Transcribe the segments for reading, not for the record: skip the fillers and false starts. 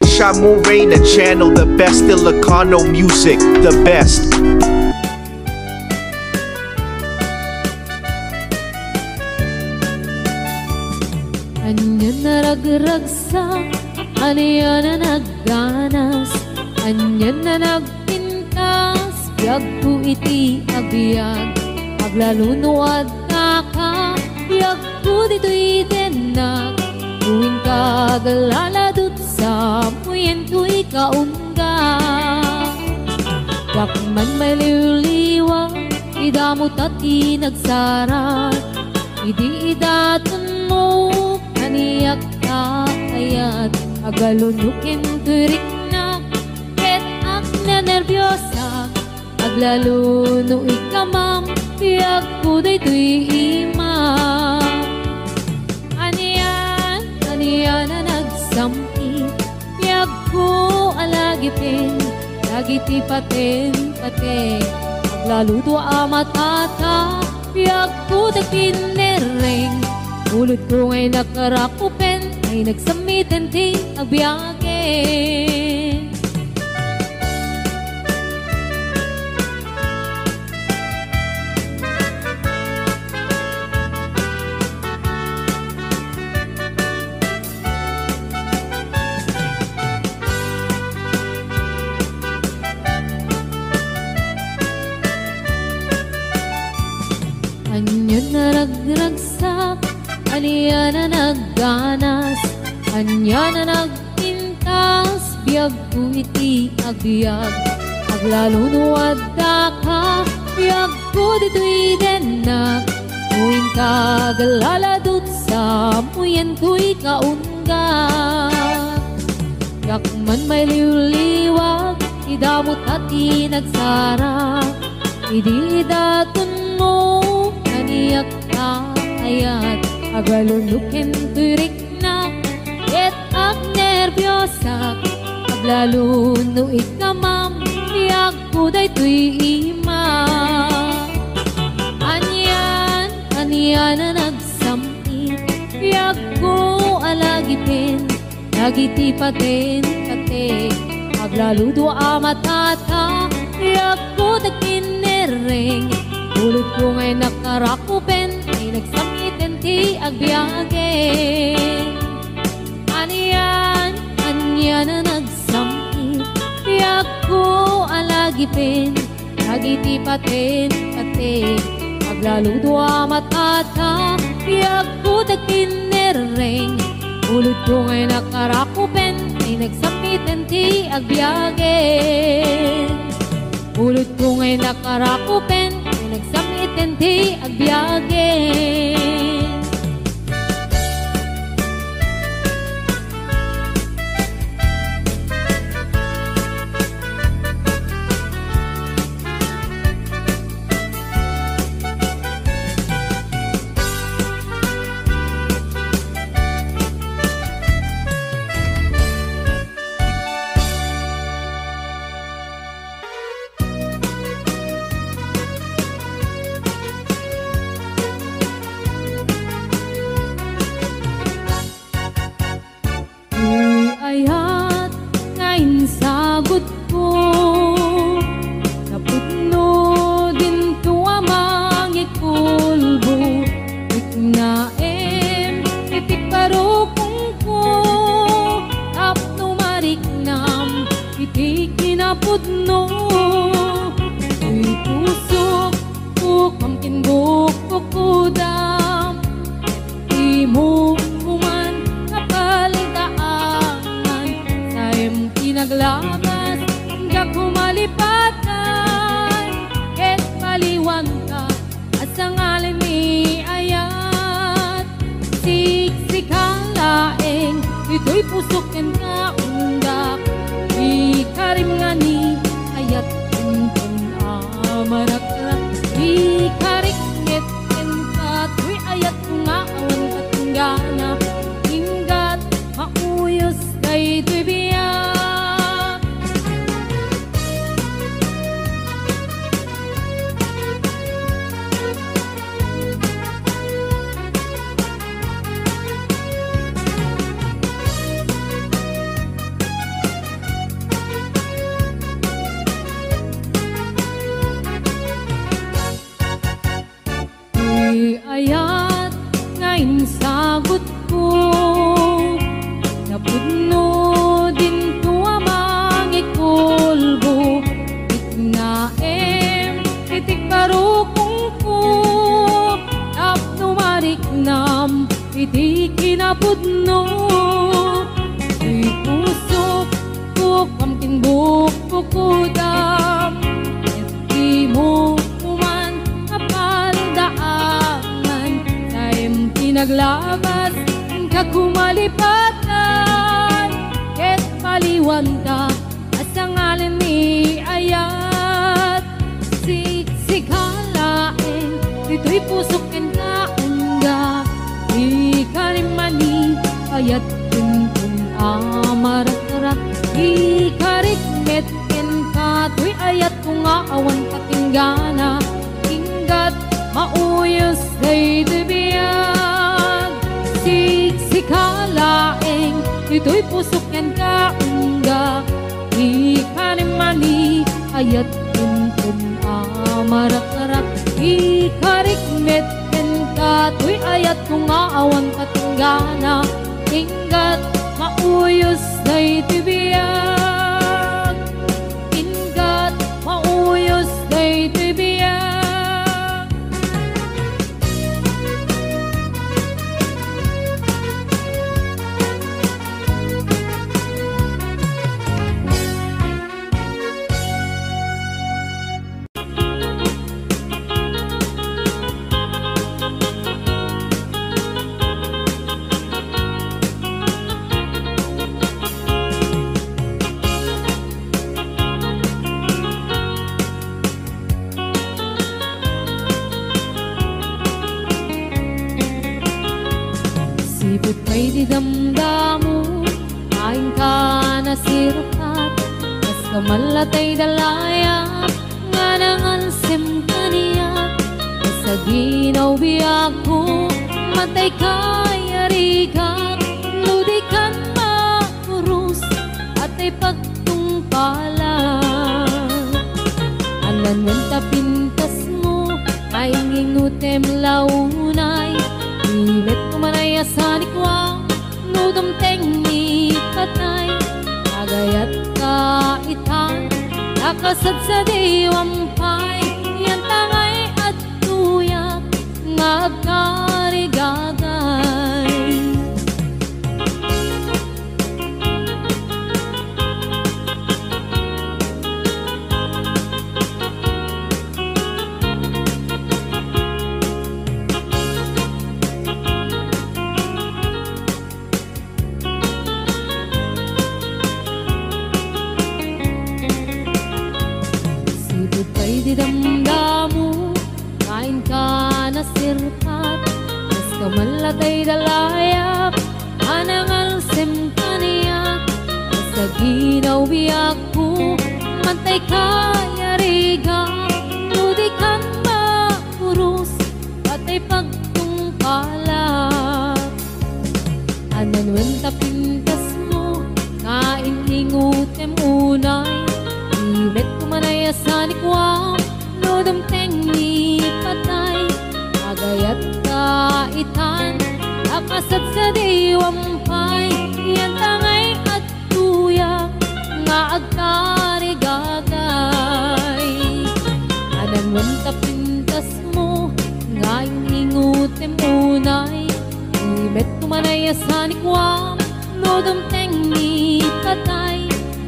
Shamu Rain, a channel, the best Ilocano music, the best. Anya na ragragsak, anya na nagganas, anya na nagpintas, biyag ko iti agbyag, aglalunuad na ka, biyag ko dito'y denag, tuwing kagaladot sa muyen ko'y kaungga. Dakman may liwliwang, idamot at inagsarat, idi idatun mo, kaniyak ka ayat, agalunukin turik na, ket ak na nervyosa, aglaluno ikamam, piyak ko daytoy imam. Aniyan na nagsampi, piyak ko alagipin, lagiti paten, aglaluto amatata, piyak ko dagpinereng, ulod ko ngay nakarakupen, ay nagsamitan di agbyagin. Anya na ragragsak, anya na nagganas, anya na nagpintas, biyag ko iti agbyag, aglalunuad da ka, biyag ko dito'y denag, tuwing kagaladot sa muyen ko'y kaungga. Yakman may liwliwag, idamot at inagsara, idi datun mo, kaniyak ka ayat, agalunukin turik na, ket ak nervyosa, aglaluno ikamam, piyak ko daytoy imam. Aniyan na nagsampi, piyak ko alagipin, lagiti paten, aglaludo amatata, piyak ko dagpinereng, ulod ko ngay nakarakupen, ay nagsamitan ti agbyagin. Aniyan na nagsampi, piyak ko alagipin, lagiti paten, aglaludo amatata, piyak ko dagpinereng, ulod ko ngay nakarakupen, ay nagsamitan ti agbyagin. Ulod ko ngay nakarakupen, ay nagsamitan ti agbyagin. Ayat ngayon sagot ko, naputno din to amang ikulbo, iknaem ipikarukong ko, tapno mariknam iti kinapudno, uy pusok ko kamkin bukok kudam, imo kuman kapal naglabas, hanggang humalipatan, ket paliwag ka, at sa ngalan ni ayat, siksikang laeng, ito'y pusokin ka undak, ikarim nga ni ayat, tuntun amarak-rak, ikariknet ka, tuy ayat nga awan katunggana, hinggat mauyos kay tuy biyak. iti kinapudno. Di puso ko kamkin bukukudam, iti mo kuman kapaldaaman, taim tinaglabas kakumalipatan, ket paliwanta asangalan ni ayat. Siksikalaeng dito'y pusok ken kaangga, ikalimani ayat tuntun amarak-arak, ikarikmet ken kato'y ayat kung aawan katinggana, inggat mauyos day tibiyag. Siksikalaeng dito'y pusok ken kaangga, ikalimani ayat tuntun amarak-arak, ikarikmet ken kato'y ayat kung aawan katinggana, inggat mauyos day tibiyag, inggat mauyos day tibiyag. Sipot may didamdamo, kain ka na sirapat, kas kamalatay dalayap, nga nangansem kaniya, sa ginaw biyak ko, matay kayari ka, ludi kan makurus, at ay pagtungpalan. Anan man tapintas mo, maingingutem launay, imet kumanay asanikwa, nudom tengni patay, agayat kaitan, nakasad sa diwampay, yan tangay at tuyak, ngagkarigagay. Didamdamo, kain ka na sirpat, kas kamalatay dalayap, anangalsem kaniya, sa ginaw biyak ko, mantay kayariga, ludi kan makurus, patay pagtungkalap. Ananwen tapintas mo, kain ingutem unay, imet kumanay asanikwam, nodam tengni patay, agayat kaitan, nakasad sa diwampay, yan tangay at tuyak, nga agkarigagay. Ananwan tapintas mo, nga ingutem unay, imet kumanay asanikwam, nodam tengni patay,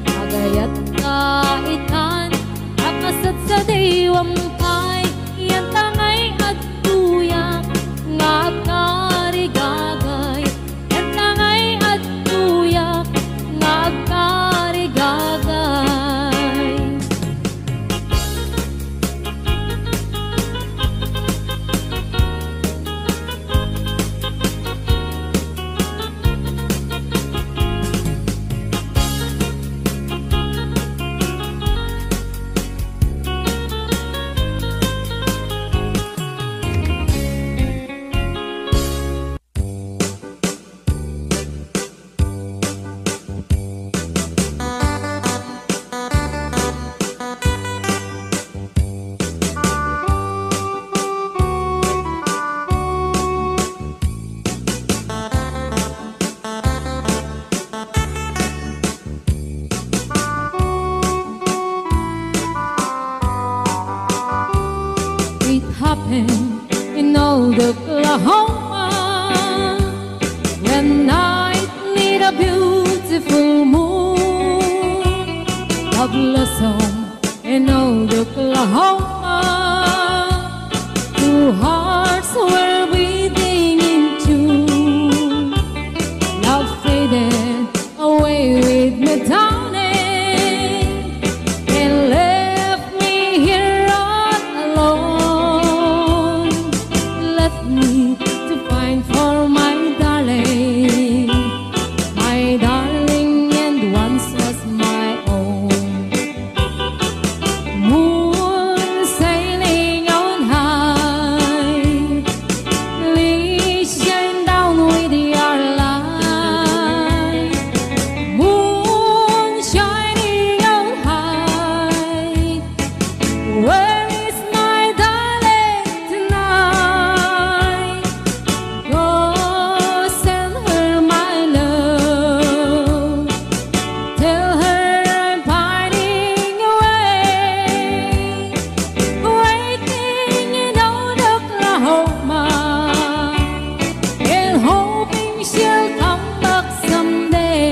agayat kaitan, nakasad sa diwampay, yan tangay at tuyak, nga agkarigagay, yan tangay at tuyak, nga agkarigagay. happened in old Oklahoma. full moon, a blossom in old Oklahoma. Two hearts were beating in tune. Love faded away with me downing and left me here all alone. Left me to find for my darling, and once was my own. Moon sailing on high, please shine down with your light. Moon shining on high, where is my darling tonight? Go send her my love, tell her I'm pining away, waiting in old Oklahoma, and hoping she'll come back someday.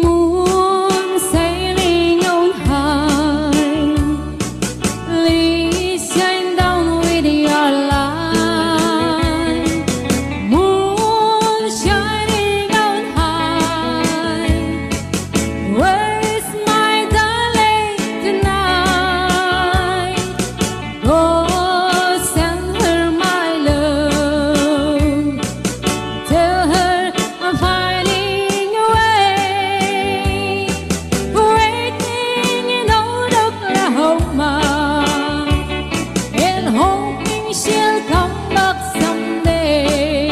Moon sailing on high, please shine down with your light. Moon shining on high, where is my darling tonight? Go send her my love, tell her I'm finding away, waiting in old Oklahoma, and hoping she'll come back someday.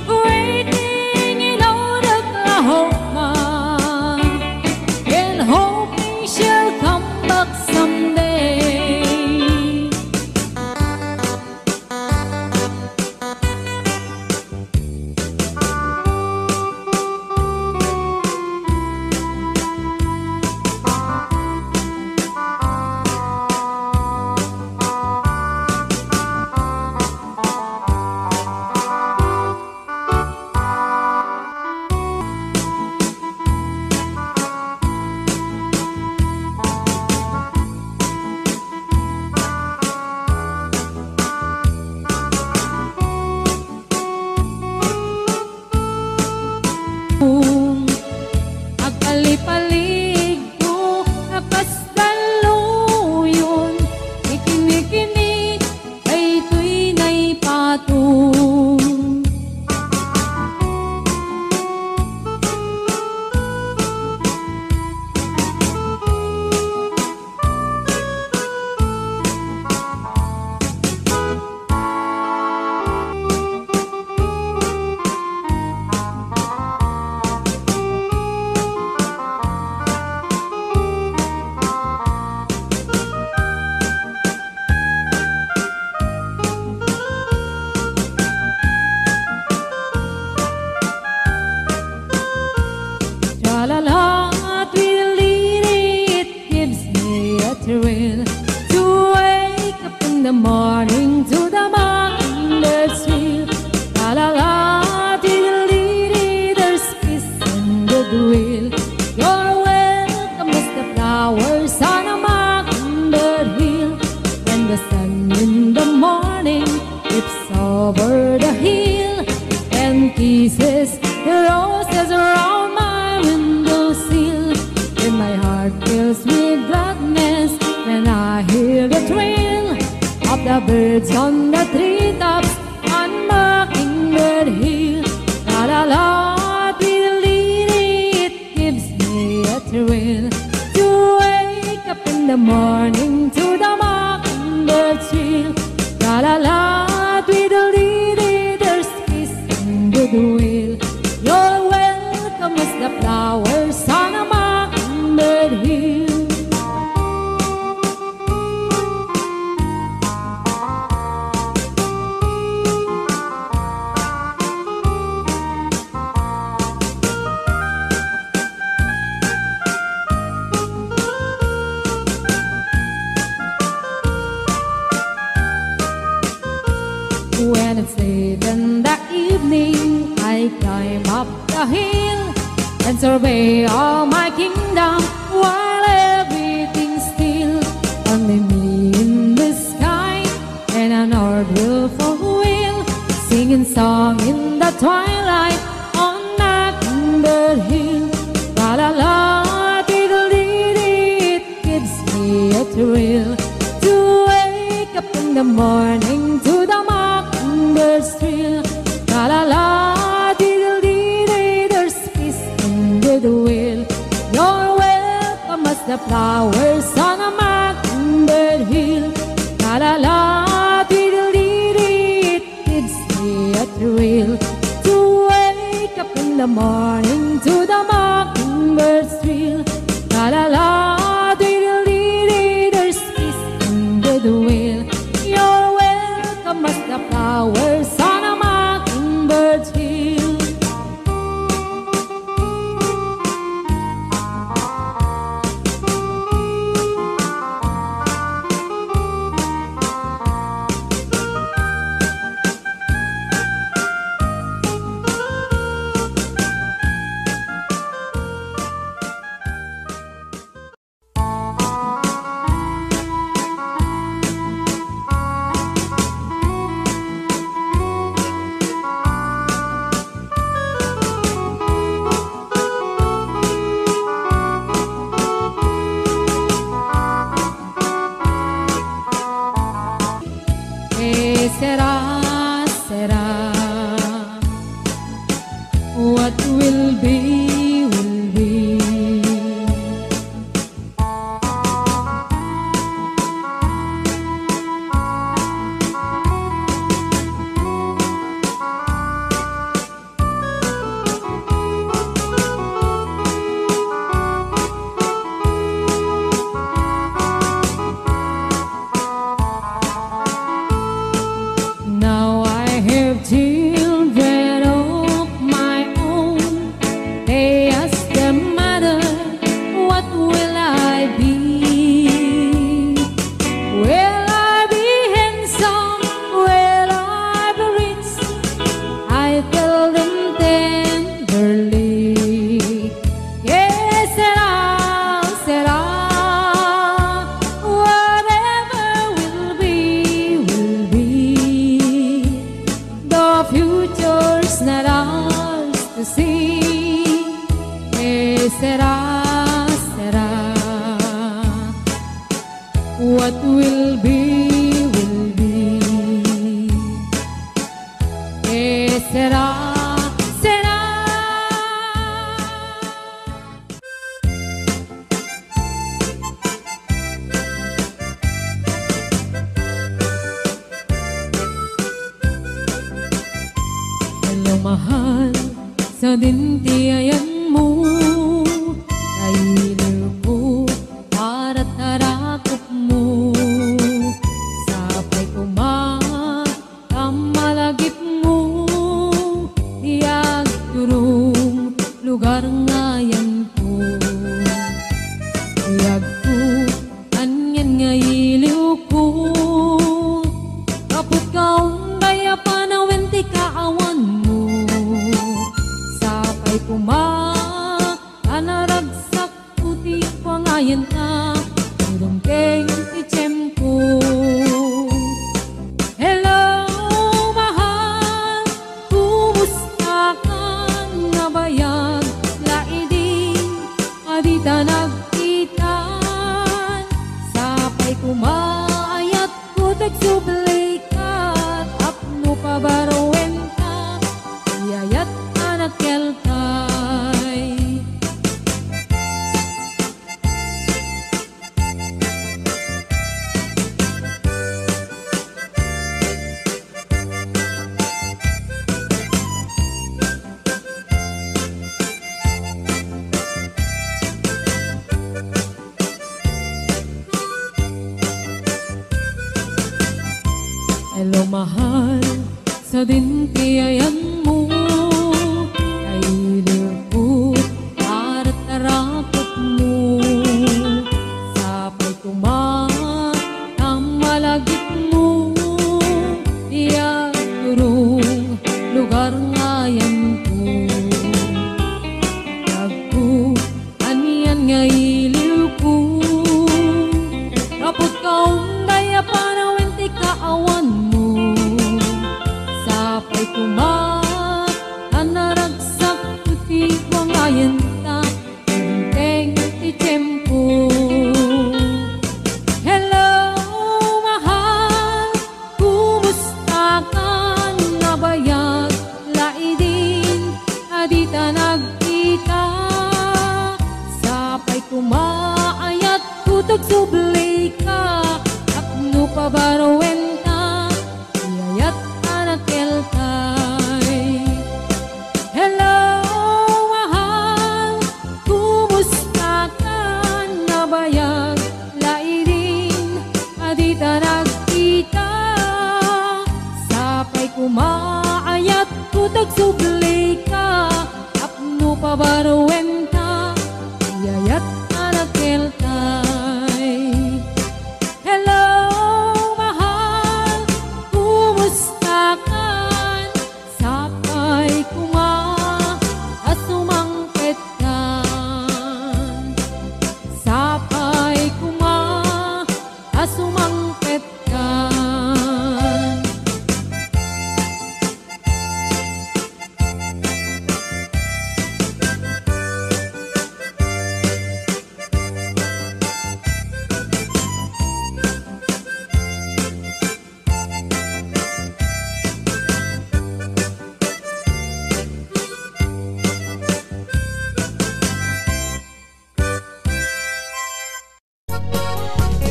Waiting in old Oklahoma, and hoping she'll come back someday. Agpalipalig ko nakasdaluyon, ikinikinig ay tuwina'y patung. Tra-la-la, tweedledee, it gives me a thrill to wake up in the morning to the mockingbirds trill. La-la-la, tweedledee, there's peace and goodwill. You're welcome as the flowers on a mockingbird hill. When the sun in the morning dips over the hill and kisses the roses around my windowsill, then my heart fills with gladness when I hear the thrill of the birds on the treetops on Mockingbird Hill. La la la, tweedledee, it gives me thrill, to wake up in the morning to the mockingbird trill. La la la, tweedledee, there's peace and goodwill. You're welcome as the flowers on a mockingbird hill. When it's late in the evening, I climb up the hill and survey all my kingdom while everything's still. Only me in the sky and an old wheel singing song in the twilight on Mockingbird Hill. La la la, diddle-dee-dee, it gives me a thrill to wake up in the morning to the bird's trill. La la la, diddle-dee-dee, there's peace and goodwill. You're welcome as the flowers on a mockingbird hill. La la la, diddle-dee-dee, it gives me a thrill to wake up in the morning to the mockingbird's trill. La la la, diddle-dee-dee, there's peace and goodwill. You're welcome as the flowers on a mockingbird's hill. Será, será. What will be, will be. Now I have children of my own. They ask their mother, what will I be? Will I be handsome? Will I be rich? I tell them tenderly, yes, será, será. Whatever will be, will be. The future's not ours to see. Que será, será. What will be, will be. Que será, será. Hello, mahal, sa dintiayan mo, nailiw ko para tarakop mo. Sapay kumamalagip mo, tiyag turong lugar ngayon ko. Tiyag ko, anyan nga iliw ko, kaput kaong kaya panawin ti kaawan mo. Sapay anaragsak puti pangayan ka, turong keng ichem ko. Hello, mahal, kumusta ka nga bayag? Laiding, adita nagkitan, sapay kumaayat ko tagsubalikat, apno pabarowen ka, iyayat anak kelkay. Hello mahal, sa dintiyayan mo ay iliw at tarakot mo. Sapay kumat ang malagit mo, iyan turong lugar ngayon ko. Nagku, aniyan nga iliw ko, kapot kaong daya panawin ti kaawan mo. Sapay kumat, anaragsak ti wangayan ta, hinteng ti tiyempo. Hello mahal, kumusta ka? Nabayag laidin, adita nagkita. Sapay kumaayat, tutog sublay ka, apno pabarowen ta, iyayat anakel kay. Hello mahal, kumusta ka? Nabayag laidin, adita nagkita. Sapay kumaayat, tutog sublay ka, apno pabarowen ta, iyayat anakel kay. Hello mahal, kumusta ka? Sapay kuma, asumangpet ka. Sapay kuma, asumangpet ka.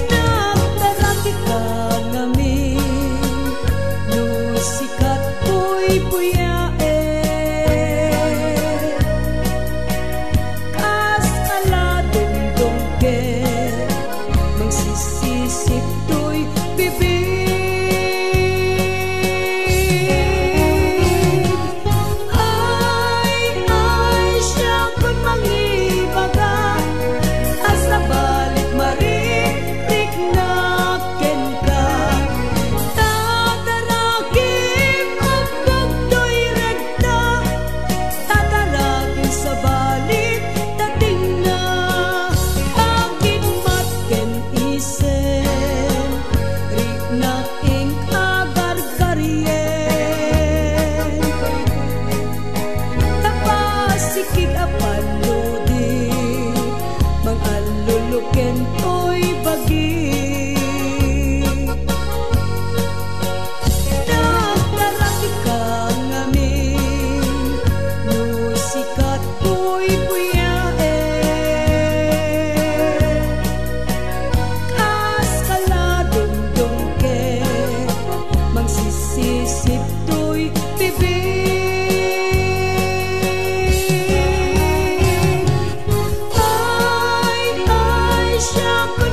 Nagdarati ka namin, nusikat ko'y puyae. Kas kaladong ke, magsisisip to'y bibig. Ay, siya ko'y mangibaga, as nabalik maritik na ken ka. Tataragin ang pagdo'y regta, tataragin sa balik dating na. Angkin mat ken isen, rik na ing agar-garyen. Tapasikig apan lodi, mangaluluken to'y bagi. Nagdarati ka ngamin, nusikat ko'y puyae. Kas kaladong ke, magsisisip to'y bibig. Ay, siya ko'y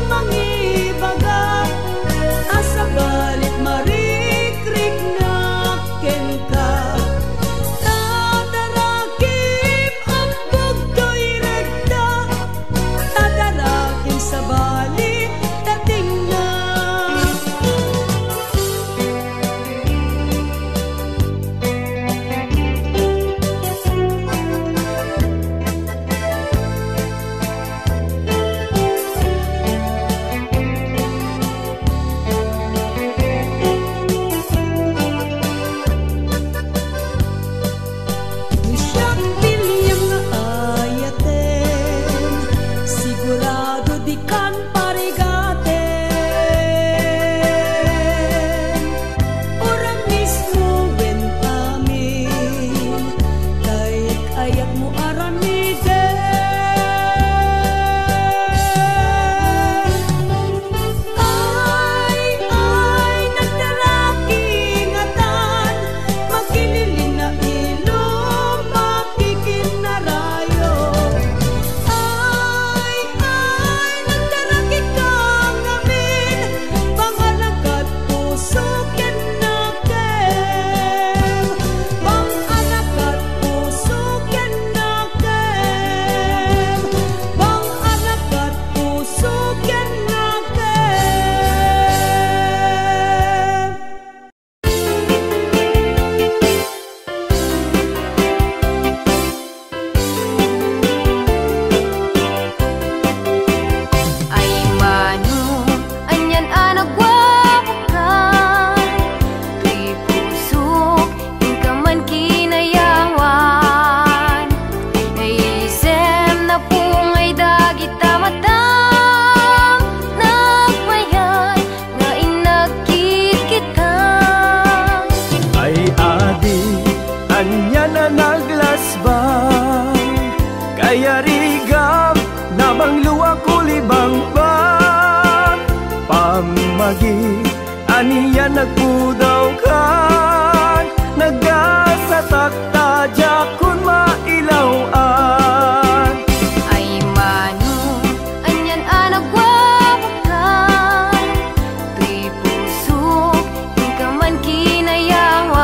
Pamagi aniya nagpudaw kan nagasatak tadya kun mailawan. Ay mano anyan anagwawakan tuy pusok ka man kinayawan.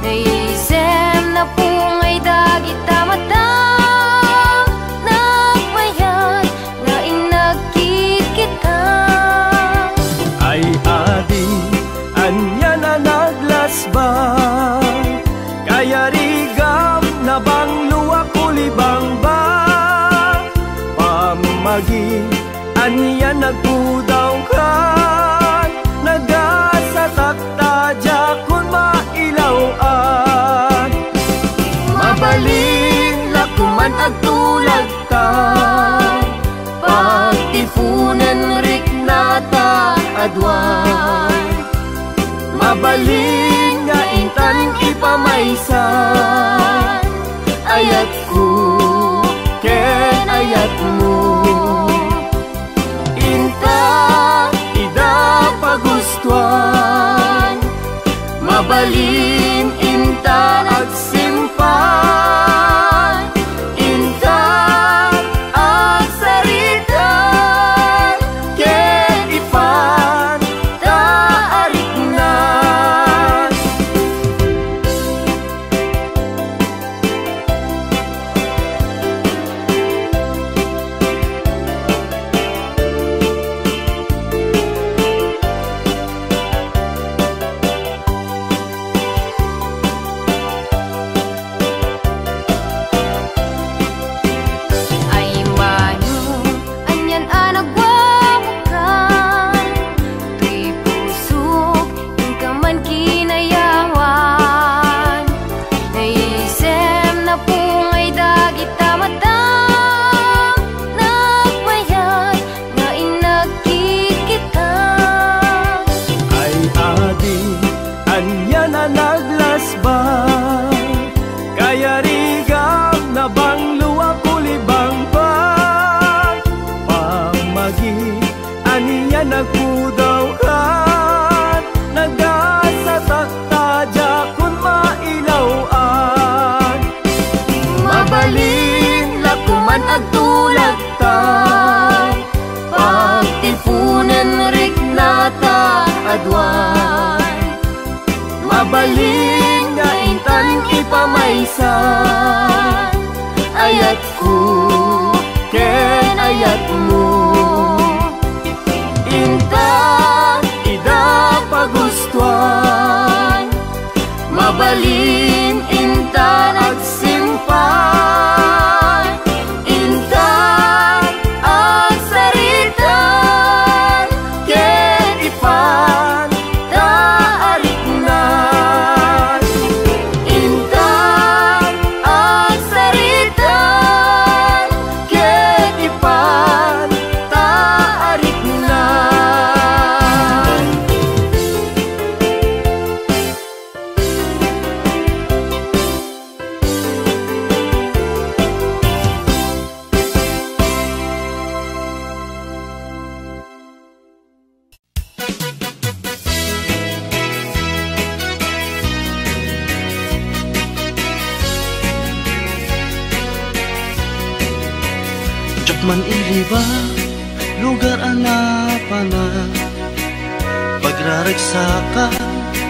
Naisem na pungay dagit tamatang nagmayat na inagkit kita. Ay adi anya na naglasbang kaya rigam na bangluwa kulibang bang. Pamagi anya nagpudaw kan nagasatak tadya kun mailawan. Mabalin lakuman agtulag ta pagtipunan rik nata adwan. Mabalin nga intan ipamaysan ayat ko ken ayat mo. Inta ida pagustuhan mabalin inta agsimpan. Inta agsaritan ken ipan taariknan. Ay mano anyan anagwawakan tuy pusok ka man kinayawan. Naisem na pungay dagit tamatang nagmayat na inagkit kita. Ay adi anya na naglasbang kaya rigam na bangluwa kulibang bang. Pamagi aniya nagpudaw kan nagasatak tadya kun mailawan. Mabalin lakuman agtulag ta pagtipunan rik nata adwan. Mabalin nga intan ipamaysan ayat ko ken ayat mo. Inta ida pagustuhan mabalin inta agsimpan. Inta agsaritan ken ipan taariknan. Inta agsaritan ken ipan taariknan. Man iliba lugar anapana pagraragsakan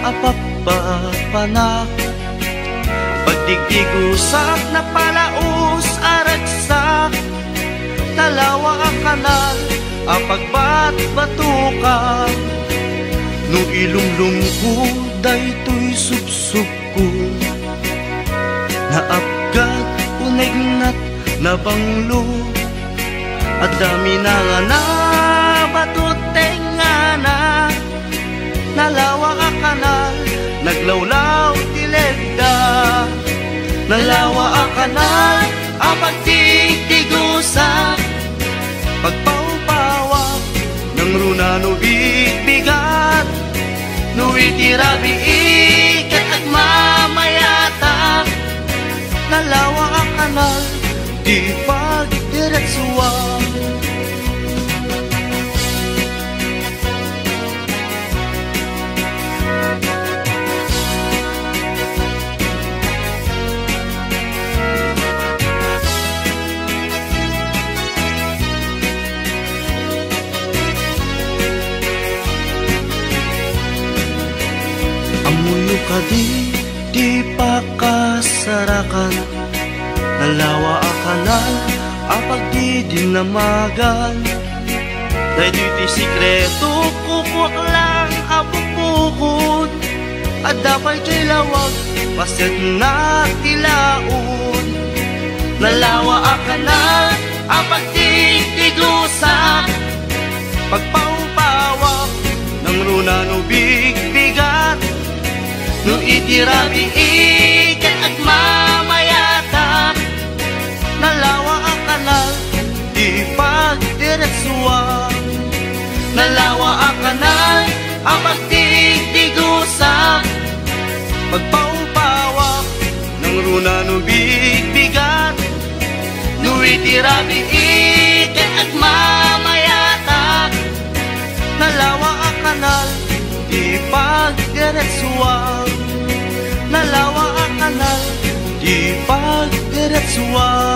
apapapana pagdigdigusak na palaus aragsak talawa kanal apagbat-batukan no ilumlum ko daytoy subsub ko naapgat unegnat na banglo at dami na nga na batuteng nga na nalawa ka kanal naglawlaw tilegda nalawa ka kanal apagtigtigusa pagpawpawak ng runa no bigbigat no itirabi ikat at mamayata nalawa ka kanal di pagdiretsuwa Puyo ka di pakasarakan, nalawa akanal apag di dinamagan. Dahil di sikreto kukuak lang apupukod, at dapat kay lawag pasit na tilaon. Nalawa akanal apag di tigusa, pagpaupawak ng runa no bigbigat, no itirabi ikat at mamayata. Nalawa ang kanal, di pagdiretsuan. Nalawa ang kanal, ang pagdigdigusa, pagpaupawak ng runa no bigbigat, no itirabi ikat at mamayata. Nalawa ang kanal, di pagdiretsuan. Nalawa ang kanal, di pagdiretsuan.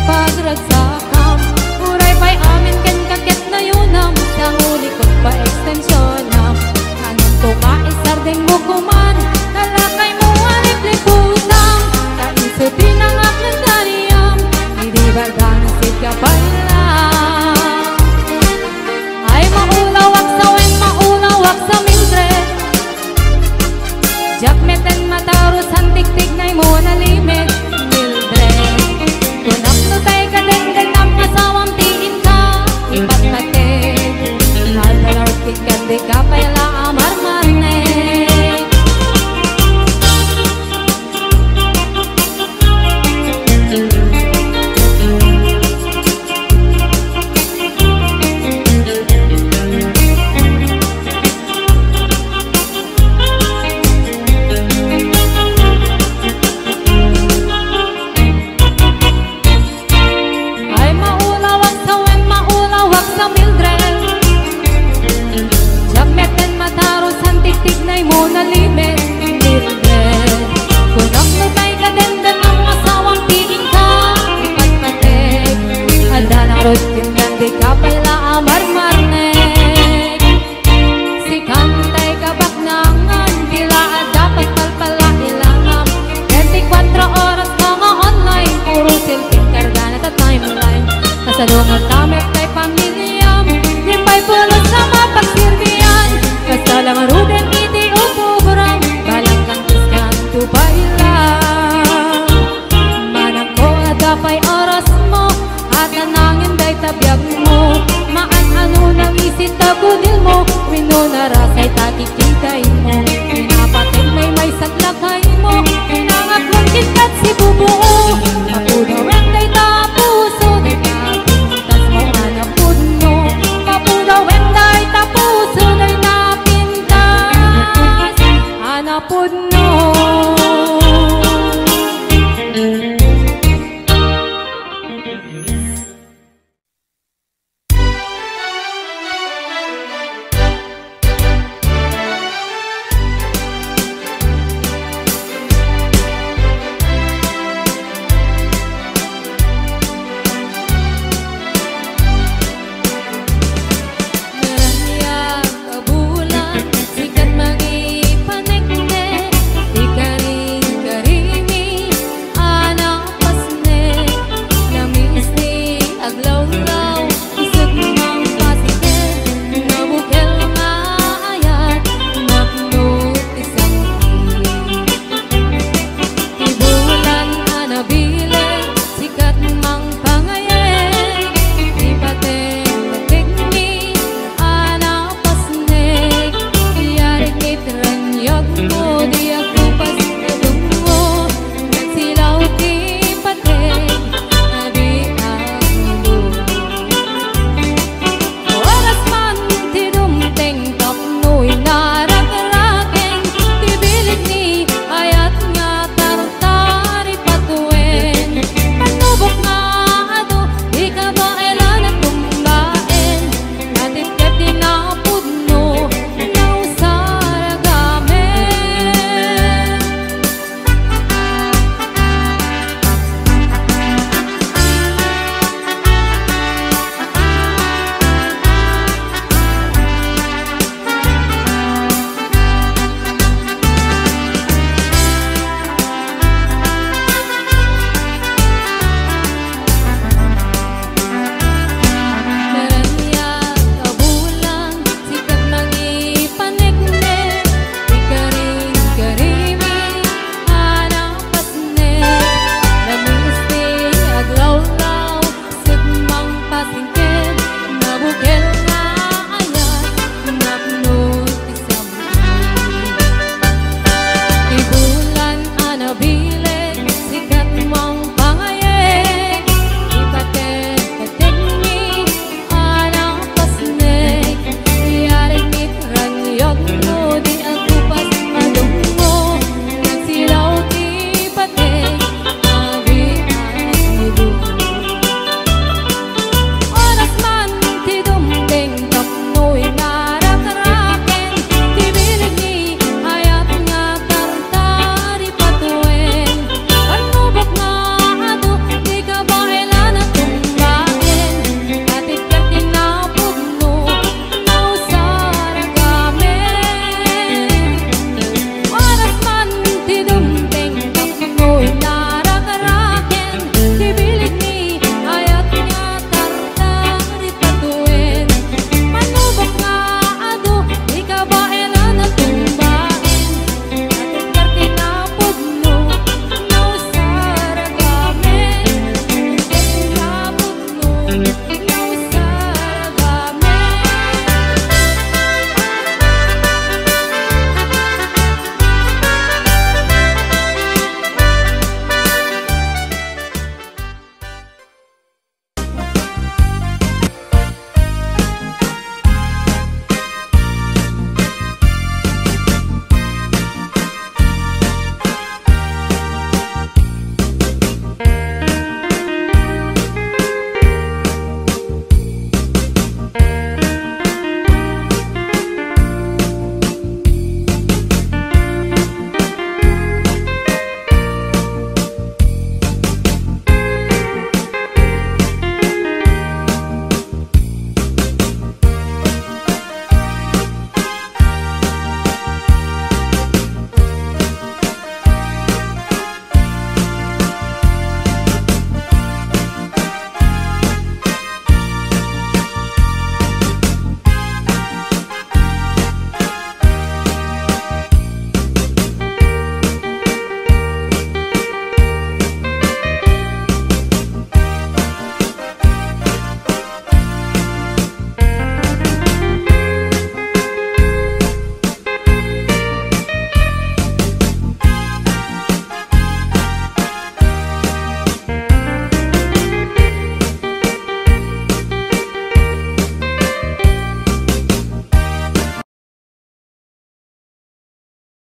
Pagragsakan, uray pa'y amin kan kakit na yun ang ang uli kong pa-extensyon na anong tumaisar din mo kuman, talakay mo alip-lipon.